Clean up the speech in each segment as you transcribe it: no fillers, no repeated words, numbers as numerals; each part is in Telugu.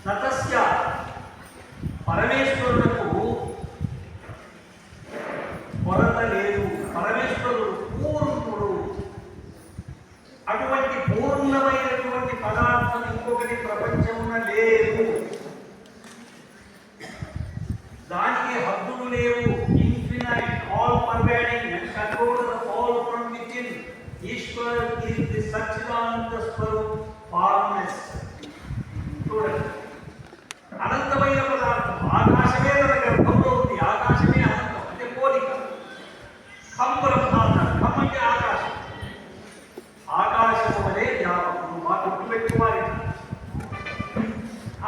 నతస్య పరమేశ్వరులకు కొరత లేదు. పరమేశ్వరుడు పూర్ణుడు. అటువంటి పూర్ణమైనటువంటి పదార్థం ఇంకొకటి ప్రపంచమున లేదు. దానికి హద్దులు లేవు. Infinite, all pervading and control the all from within. Ishwar is the సచ్చిదానంద స్వరూప్ ఫార్మ్లెస్. చూడండి, అనంతమైన పదార్థం. ఆకాశమే తన గర్భంలో ఉంది. ఆకాశమే అనంతం అంటే పోలిక. ఖం బ్రహ్మాండం. ఖం అంటే ఆకాశం. ఆకాశము అనే వ్యాపకుడు. మా గుర్తుపెట్టుకోవాలి.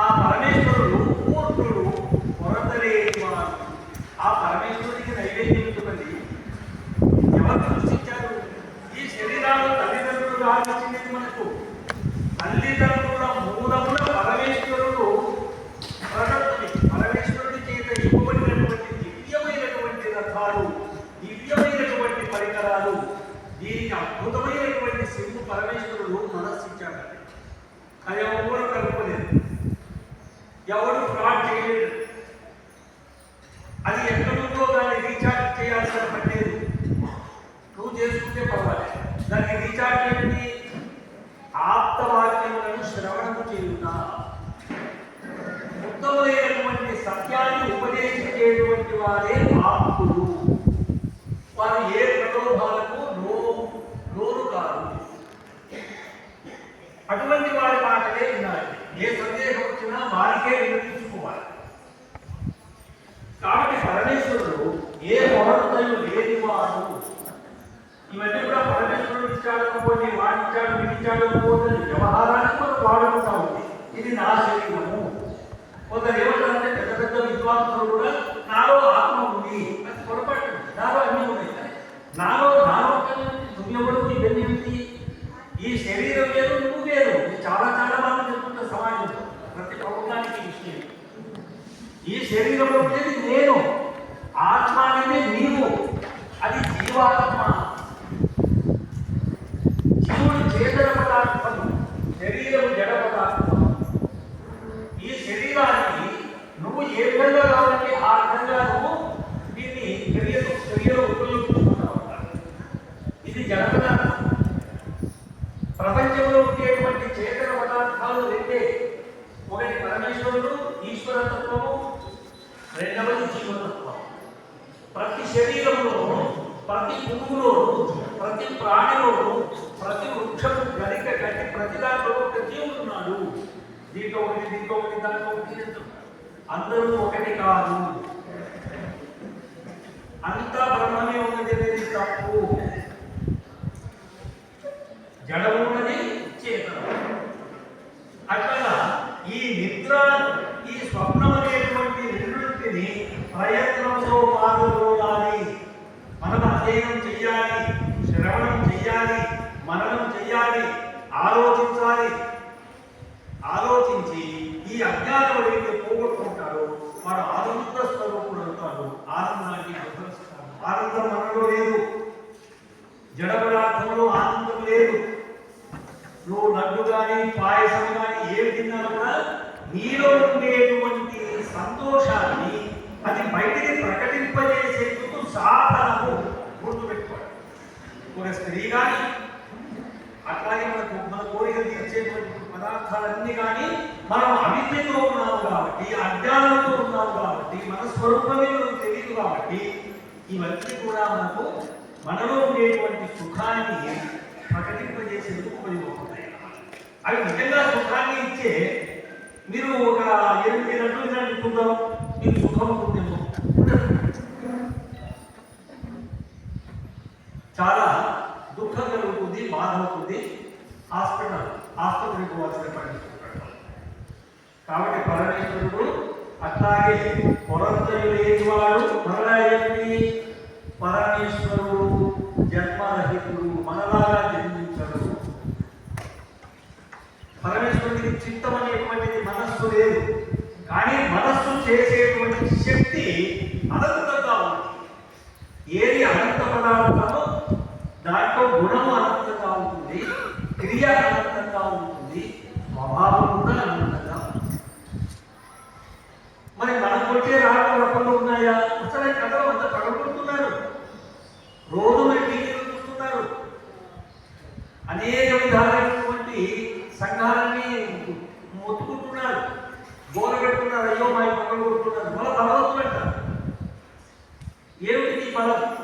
ఆ పరమేశ్వరుడు పూర్ణుడు, కొరత లేనివాడు. ఆ పరమేశ్వరుడికి నైవేద్యం ఉంటుంది. ఎవరు సృష్టించారు? ఈ శరీరాలు తల్లిదండ్రులు రాసిచ్చినది మనకు. తల్లిదండ్రుల మూలమున పరమేశ్వరుడు ప్రకృతి. పరమేశ్వరుడి చేత ఇవ్వబడినటువంటి దివ్యమైనటువంటి రథాలు, దివ్యమైనటువంటి పరికరాలు, దీనికి అద్భుతమైనటువంటి సింధు పరమేశ్వరుడు మనస్సిచ్చాడు. అది ఎవరు కలుపుకోలేదు, ఎవరు ఫ్రాడ్ చేయలేదు. అది ఎక్కడుందో దాన్ని రీఛార్జ్ చేయాల్సిన పని లేదు. నువ్వు చేసుకుంటే పర్వాలేదు. దాన్ని రీఛార్జ్ చేయండి. ఆప్తవాక్యములను శ్రవణము చేయుట, ఉత్తమమైనటువంటి సత్యాన్ని ఉపదేశించేటువంటి వారే ఆప్తులు. వారు ఏ ప్రలోభాలకు నోరు కాదు. అటువంటి వారి మాటలే వినాలి. ఏ సందేహం వచ్చినా వారికే వినిపించుకోవాలి. కాబట్టి పరమేశ్వరుడు ఏ కొరతయు లేనివాడు. ఇవన్నీ కూడా పరమేశ్వరుడు ఇచ్చాడు అనుకోండి, వాడిచ్చాడు, వీడిచ్చాడు అనుకోండి, వ్యవహారానికి మనం వాడుకుంటా ఉంది. ఇది నా శరీరము. కొందరు ఏమంటారంటే పెద్ద పెద్ద విద్వాంసులు కూడా నాలో ఆత్మ ఉంది. అది పొరపాటు. నాలో అన్నీ ఉన్నాయి. నాలో నువ్వెవడు, ఇవన్నీ ఉంది. ఈ శరీరం వేరు, నువ్వు వేరు. చాలా చాలా మంది చెప్తుంటే సమాజంలో ప్రతి ప్రభుత్వానికి విషయం. ఈ శరీరంలో ఉండేది నేను, ఆత్మ అనేది నీవు. అది జీవాత్మ. జీవుడు చేతన పదార్థం, శరీరం జడ పదార్థం. ఈ శరీరానికి నువ్వు ఏ విధంగా కావాలంటే ఆ విధంగా నువ్వు దీన్ని క్రియలో ఉపయోగించుకుంటావు. ఇది జడ పదార్థం. ప్రపంచంలో ఉండేటువంటి చేతన పదార్థాలు రెండే. ఒకటి పరమేశ్వరుడు, ఈశ్వరతత్వము. రెండవది జీవతత్వం. ప్రతి శరీరంలోనూ, ప్రతి పువ్వులోను, ప్రతి ప్రాణిలోను, ప్రతి వృక్షము, గరిక, గట్టి, ప్రతి దాంట్లో ఒక జీవుడు ఉన్నాడు. దీంట్లో ఒకటి, దీంట్లో ఒకటి, దాంట్లో ఒకటి. అందరూ ఒకటి కాదు. అంతా బ్రహ్మమే ఉన్నది అనేది తప్పు. జడము ఉన్నది, చేతనం. అట్లా ఈ నిద్ర, ఈ స్వప్నం అనేటువంటి రెండింటిని ప్రయత్నంతో పాల్గొనాలి. మనం అధ్యయనం చెయ్యాలి, శ్రవణం చెయ్యాలి, మననం చెయ్యాలి, ఆలోచించాలి. ఆలోచించి ఈ అజ్ఞానం ఏదైతే పోగొట్టుకుంటారో వాడు ఆనంద స్వరూపుడు అవుతాడు. ఆనందాన్ని అనుభవిస్తాడు. ఆనందం మనలో లేదు. జడ పదార్థంలో ఆనందం లేదు. నువ్వు లడ్డు కానీ, పాయసం కానీ ఏమి తిన్నా కూడా నీలో ఉండేటువంటి సంతోషాన్ని అది బయటికి ప్రకటింపజేసేందుకు సాధనము గుర్తుపెట్టుకోవాలి. ఒక స్త్రీ కానీ, అట్లాగే మన కోరికలు తీర్చేటువంటి పదార్థాలన్నీ కానీ మనం అవిద్యతో ఉన్నాము కాబట్టి, అజ్ఞానంతో ఉన్నాము కాబట్టి, మన స్వరూపమే మనకు తెలియదు కాబట్టి ఇవన్నీ కూడా మనకు మనలో ఉండేటువంటి సుఖాన్ని ప్రకటింపజేసేందుకు ఉపయోగపడతాయి. అవి నిజంగా సుఖాన్ని ఇచ్చే మీరు ఒక 8 గంటలు తింటుందాం, మీకు సుఖం ఉంటుందేమో. చాలా దుఃఖం కలుగుతుంది, బాధ అవుతుంది. హాస్పిటల్కి పోవాల్సిన పని. కాబట్టి పరమేశ్వరుడు అట్లాగే కొరతలు లేనివాడు. మరలా ఏంటి? పరమేశ్వరుడు జన్మరహితుడు, మనలాగా జన్మించడు. పరమేశ్వరుడికి చిత్తం అనేటువంటిది మనస్సు లేదు. కానీ మనస్సు చేసేటువంటి శక్తి అనంతంగా ఉంది. ఏది అనంత పదార్థమో దాంట్లో గుణము అనంతంగా ఉంటుంది, క్రియ అనంతంగా ఉంటుంది, స్వభావం కూడా అనంతంగా ఉంటుంది. సంఘాలన్నీ మొత్తుకుంటున్నారు, గోల పెడుతున్నారు, అయ్యో మా పక్కన కొడుతున్నారు. మళ్ళీ బలవుతున్నట్ట. ఏమిటి బలం?